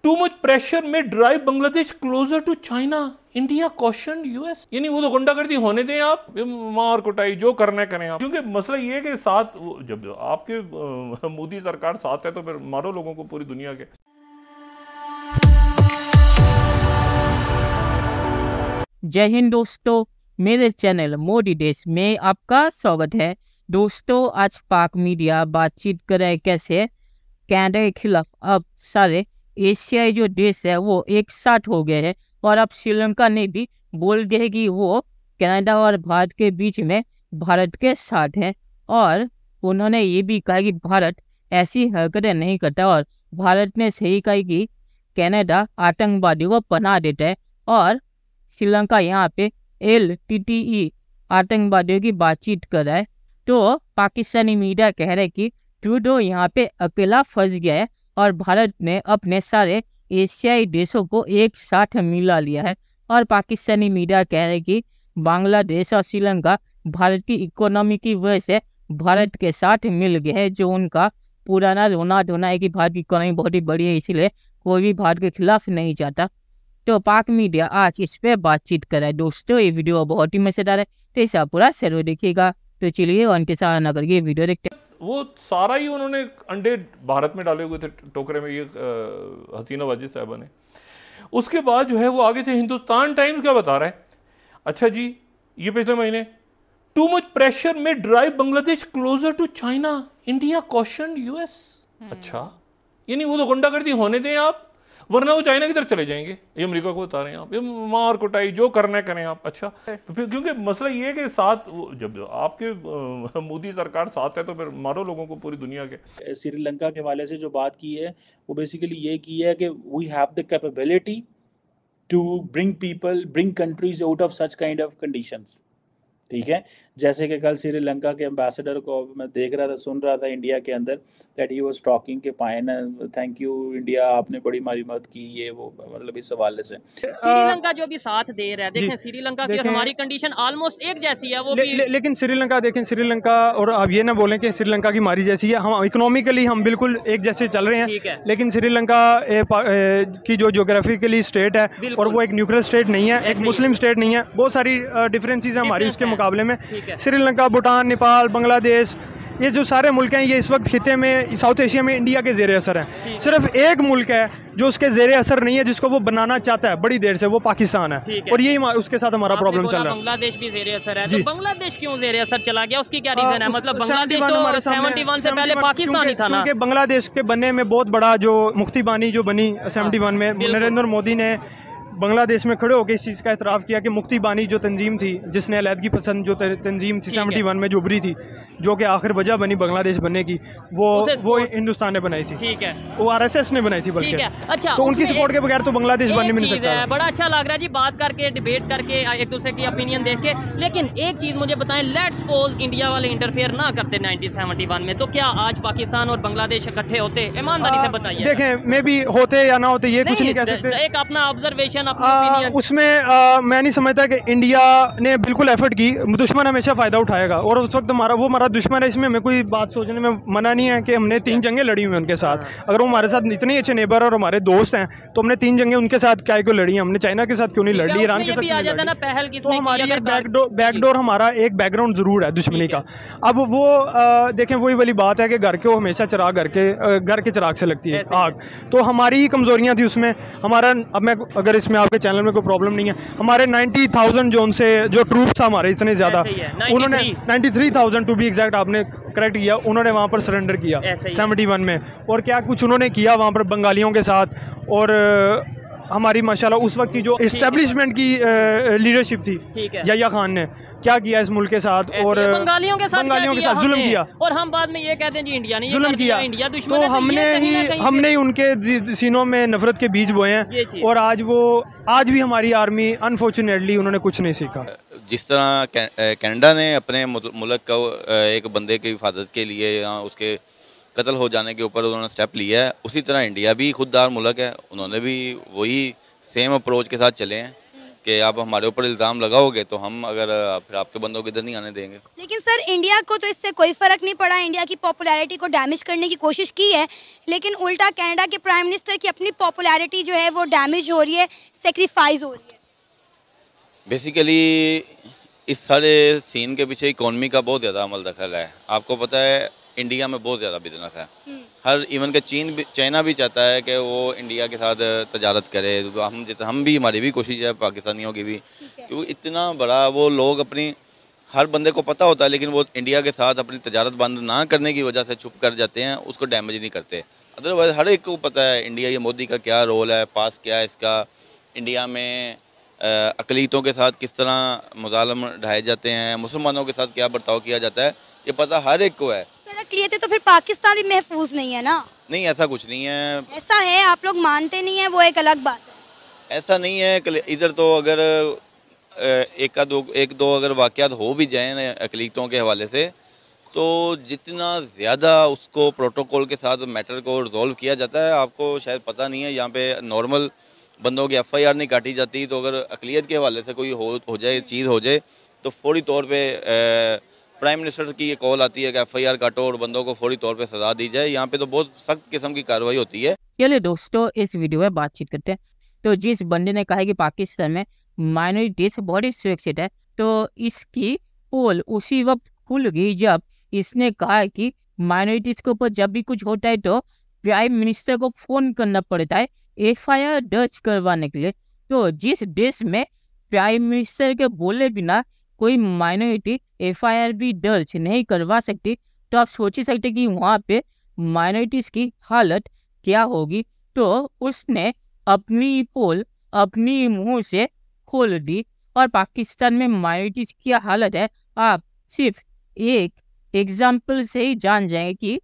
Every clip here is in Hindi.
टू मच प्रेशर में drive Bangladesh closer to China, India caution US. यानी वो तो गुंडागर्दी होने दें, आप मार कुटाई जो करना करें आप, क्योंकि मसला ये है कि साथ जब आपके मोदी सरकार साथ है तो फिर मारो लोगों को पूरी दुनिया के। जय हिंद दोस्तों, मेरे चैनल मोदी देश में आपका स्वागत है। दोस्तों, आज पाक मीडिया बातचीत कर रहा है कैसे कनाडा के खिलाफ अब सारे एशियाई जो देश है वो एक साथ हो गए हैं, और अब श्रीलंका ने भी बोल दिया है कि वो कनाडा और भारत के बीच में भारत के साथ है। और उन्होंने ये भी कहा कि भारत ऐसी हरकतें नहीं करता, और भारत ने सही कहा कि कनाडा आतंकवादियों को पनाह देता है, और श्रीलंका यहाँ पे LTTE आतंकवादियों की बातचीत कर रहा है। तो पाकिस्तानी मीडिया कह रहा है कि ट्रूडो यहाँ पे अकेला फंस गया है, और भारत ने अपने सारे एशियाई देशों को एक साथ मिला लिया है। और पाकिस्तानी मीडिया कह रहे हैं कि बांग्लादेश और श्रीलंका भारत की इकोनॉमी की वजह से भारत के साथ मिल गए हैं, जो उनका पुराना रोना धोना है कि भारत की इकोनॉमी बहुत ही बड़ी है, इसलिए कोई भी भारत के खिलाफ नहीं चाहता। तो पाक मीडिया आज इस पे बातचीत कर रहा है। दोस्तों, ये वीडियो बहुत ही मजेदार है, तो इसे पूरा जरूर देखिएगा। तो चलिए उनके साथ ना करके वीडियो देखते हैं। वो सारा ही उन्होंने अंडे भारत में डाले हुए थे टोकरे में, ये हसीना वाजिद साहबा ने। उसके बाद जो है वो आगे से हिंदुस्तान टाइम्स क्या बता रहा है, अच्छा जी ये पिछले महीने टू मच प्रेशर में drive Bangladesh closer to China, India caution US. अच्छा, यानी वो तो गुंडागर्दी होने दें आप, वरना वो चाइना की तरफ चले जाएंगे। ये अमेरिका को बता रहे हैं आप, ये मार कुटाई जो करना करें आप। अच्छा, तो फिर क्योंकि मसला ये है कि साथ जब आपके मोदी सरकार साथ है तो फिर मारो लोगों को पूरी दुनिया के। श्रीलंका के हवाले से जो बात की है वो बेसिकली ये की है कि we have the capability to bring countries out of such kind of conditions. ठीक है, जैसे कि कल श्रीलंका के एम्बेसडर को मैं देख रहा था, सुन रहा था इंडिया के अंदर, दैट ही वाज टॉकिंग के पाइन थैंक यू इंडिया, आपने बड़ी हमारी मदद की, ये वो, मतलब इस हवाले से श्रीलंका जो भी साथ दे रहा है, देखें श्रीलंका की और हमारी कंडीशन ऑलमोस्ट एक जैसी है वो भी। लेकिन श्रीलंका देखें, श्रीलंका, और आप ये ना बोलें कि श्रीलंका की हमारी जैसी है, हम इकोनॉमिकली हम बिल्कुल एक जैसे चल रहे हैं, लेकिन श्रीलंका की जो ज्योग्राफिकली स्टेट है और वो एक न्यूक्लियर स्टेट नहीं है, एक मुस्लिम स्टेट नहीं है, बहुत सारी डिफरेंसेस हैं हमारी उसके मुकाबले में। श्रीलंका, भूटान, नेपाल, बांग्लादेश, ये जो सारे मुल्क हैं ये इस वक्त खिते में साउथ एशिया में इंडिया के ज़ेरे असर हैं। सिर्फ एक मुल्क है जो उसके ज़ेरे असर नहीं है, जिसको वो बनाना चाहता है बड़ी देर से, वो पाकिस्तान है, और यही उसके साथ हमारा प्रॉब्लम चल रहा है। बांग्लादेश भी ज़ेरे असर है, तो बांग्लादेश क्यों ज़ेरे असर चला गया, उसकी क्या रीजन है? मतलब बांग्लादेश तो 71 से पहले पाकिस्तान ही था ना। क्योंकि बांग्लादेश के बनने में बहुत बड़ा जो मुफ्ती बानी जो बनी 71 में, नरेंद्र मोदी ने बांग्लादेश में खड़े होकर इस चीज़ का एतराफ़ किया कि मुफ्ती बानी जो तंजीम थी, जिसने अलहदगी पसंद जो तंजीम थी 71 में जो उभरी थी, जो कि आखिर वजह बनी बांग्लादेश बनने की, वो हिंदुस्तान ने बनाई थी। ठीक है, वो RSS ने बनाई थी बल्कि। अच्छा, तो उनकी सपोर्ट के बगैर तो बांग्लादेश बनने में नहीं सकता। बड़ा अच्छा लग रहा है जी बात करके, डिबेट करके, एक दूसरे की ओपिनियन देख के। लेकिन एक चीज़ मुझे बताएं, लेट्स सपोज इंडिया वाले इंटरफेयर ना करते 1971 में, तो क्या आज पाकिस्तान और बांग्लादेश इकट्ठे होते? ईमानदारी से बताइए। देखें, मे भी होते या ना होते, ये कुछ नहीं कह सकते। एक अपना ऑब्जर्वेशन, उसमें मैं नहीं समझता कि इंडिया ने बिल्कुल एफर्ट की। दुश्मन हमेशा फ़ायदा उठाएगा, और उस वक्त हमारा दुश्मन है, इसमें हमें कोई बात सोचने में मना नहीं है कि हमने 3 जंगें लड़ी हुई हैं उनके साथ। अगर वो हमारे साथ इतने अच्छे नेबर और हमारे दोस्त हैं तो हमने 3 जंगें उनके साथ क्या क्यों लड़ी हैं? हमने चाइना के साथ क्यों नहीं लड़ी, ईरान के साथ क्यों नहीं लड़ी? तो हमारी ये बैकडोर हमारा एक बैकग्राउंड ज़रूर है दुश्मनी का। अब वो देखें, वही वाली बात है कि घर के हमेशा चिराग घर के चिराग से लगती है आग। तो हमारी ही कमज़ोरियाँ थी उसमें हमारा। अब मैं अगर इसमें आपके चैनल में कोई प्रॉब्लम नहीं है, हमारे 90,000 जोन से जो ट्रूप्स हमारे इतने ज़्यादा, उन्होंने 93,000 टू बी एग्जैक्ट, आपने करेक्ट किया, उन्होंने वहाँ पर सरेंडर किया 71 में। और क्या कुछ उन्होंने किया वहाँ पर बंगालियों के साथ, और हमारी माशाल्लाह उस वक्त की जो इस्टेब्लिशमेंट की लीडरशिप थी, याह्या खान ने क्या किया इस मुल्क के साथ, और बंगालियों के साथ जुल्म किया। और हम बाद में ये कहते हैं जी इंडिया ने जुल्म किया, इंडिया दुश्मन तो है। हमने ही उनके सीनों में नफरत के बीज बोए हैं, और आज भी हमारी आर्मी अनफॉर्चुनेटली उन्होंने कुछ नहीं सीखा। जिस तरह कनाडा ने अपने मुल्क का एक बंदे की हिफाजत के लिए या उसके कत्ल हो जाने के ऊपर उन्होंने स्टेप लिया है, उसी तरह इंडिया भी खुददार मुल्क है, उन्होंने भी वही सेम अप्रोच के साथ चले हैं। कि आप हमारे ऊपर इल्ज़ाम लगाओगे तो हम अगर फिर आपके बंदों को इधर नहीं आने देंगे। लेकिन सर इंडिया को तो इससे कोई फ़र्क नहीं पड़ा, इंडिया की पॉपुलैरिटी को डैमेज करने की कोशिश की है, लेकिन उल्टा कनाडा के प्राइम मिनिस्टर की अपनी पॉपुलैरिटी जो है वो डैमेज हो रही है, सेक्रीफाइस हो रही है। बेसिकली इस सारे सीन के पीछे इकोनॉमी का बहुत ज़्यादा अमल दखल है। आपको पता है इंडिया में बहुत ज़्यादा बिजनेस है, हर इवन के चाइना भी चाहता है कि वो इंडिया के साथ तजारत करे, तो हम भी, हमारी भी कोशिश है, पाकिस्तानियों की भी, क्योंकि इतना बड़ा वो लोग अपनी, हर बंदे को पता होता है लेकिन वो इंडिया के साथ अपनी तजारत बंद ना करने की वजह से चुप कर जाते हैं, उसको डैमेज नहीं करते। अदरवाइज़ हर एक को पता है इंडिया, ये मोदी का क्या रोल है, पास क्या है इसका, इंडिया में अक़लीतों के साथ किस तरह मुज़ालम ढाए जाते हैं, मुसलमानों के साथ क्या बर्ताव किया जाता है, ये पता हर एक को है। सर अक़लियतें तो फिर पाकिस्तान भी महफूज नहीं है ना? नहीं, ऐसा कुछ नहीं है। ऐसा है, आप लोग मानते नहीं है, वो एक अलग बात है। ऐसा नहीं है, इधर तो अगर एक दो अगर वाक़यात हो भी जाएँ अक़लीतों के हवाले से, तो जितना ज़्यादा उसको प्रोटोकॉल के साथ मैटर को रिजॉल्व किया जाता है, आपको शायद पता नहीं है, यहाँ पे नॉर्मल बंदों की FIR नहीं काटी जाती, तो अगर अक़लियत के हवाले से कोई हो जाए, चीज़ हो जाए, तो फौरी तौर पे प्राइम मिनिस्टर की ये कॉल आती है कि FIR काटो और बंदों को फौरी तौर पे सज़ा दी जाए। यहाँ पे तो बहुत सख्त किस्म की कार्रवाई होती है। चलिए दोस्तों, इस वीडियो में बातचीत करते हैं। तो जिस बंदे ने कहा है कि पाकिस्तान में माइनॉरिटीज बहुत ही सुरक्षित है, तो इसकी पोल उसी वक्त खुल गई जब इसने कहा कि माइनॉरिटीज के ऊपर जब भी कुछ होता है तो प्राइम मिनिस्टर को फोन करना पड़ता है FIR दर्ज करवाने के लिए। तो जिस देश में प्राइम मिनिस्टर के बोले बिना कोई माइनॉरिटी FIR भी दर्ज नहीं करवा सकती, तो आप सोच ही सकते कि वहाँ पे माइनॉरिटीज की हालत क्या होगी। तो उसने अपनी पोल अपनी मुंह से खोल दी, और पाकिस्तान में माइनॉरिटीज की हालत है, आप सिर्फ एक एग्जाम्पल से ही जान जाएंगे कि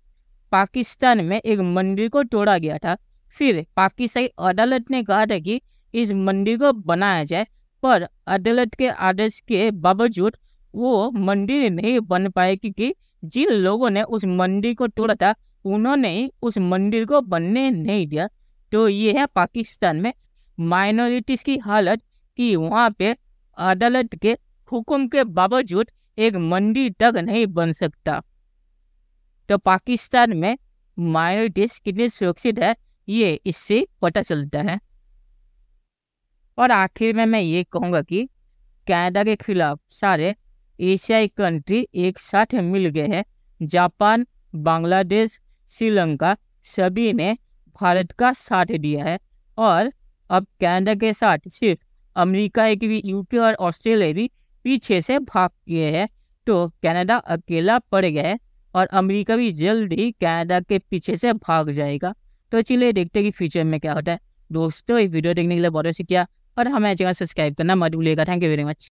पाकिस्तान में एक मंदिर को तोड़ा गया था, फिर पाकिस्तानी अदालत ने कहा था कि इस मंदिर को बनाया जाए, पर अदालत के आदेश के बावजूद वो मंदिर नहीं बन पाए, क्योंकि जिन लोगों ने उस मंदिर को तोड़ा था उन्होंने उस मंदिर को बनने नहीं दिया। तो ये है पाकिस्तान में माइनॉरिटीज की हालत, कि वहाँ पे अदालत के हुक्म के बावजूद एक मंदिर तक नहीं बन सकता। तो पाकिस्तान में माइनॉरिटीज कितनी सुरक्षित है ये इससे पता चलता है। और आखिर में मैं ये कहूँगा कि कनाडा के खिलाफ सारे एशियाई कंट्री एक साथ मिल गए हैं। जापान, बांग्लादेश, श्रीलंका सभी ने भारत का साथ दिया है, और अब कनाडा के साथ सिर्फ अमेरिका, UK और ऑस्ट्रेलिया भी पीछे से भाग गए हैं। तो कनाडा अकेला पड़ गया है, और अमेरिका भी जल्द ही कनाडा के पीछे से भाग जाएगा। तो चलिए देखते हैं कि फ्यूचर में क्या होता है। दोस्तों, ये वीडियो देखने के लिए बहुत शुक्रिया, और हमें चैनल सब्सक्राइब करना मत भूलिएगा। Thank you very much.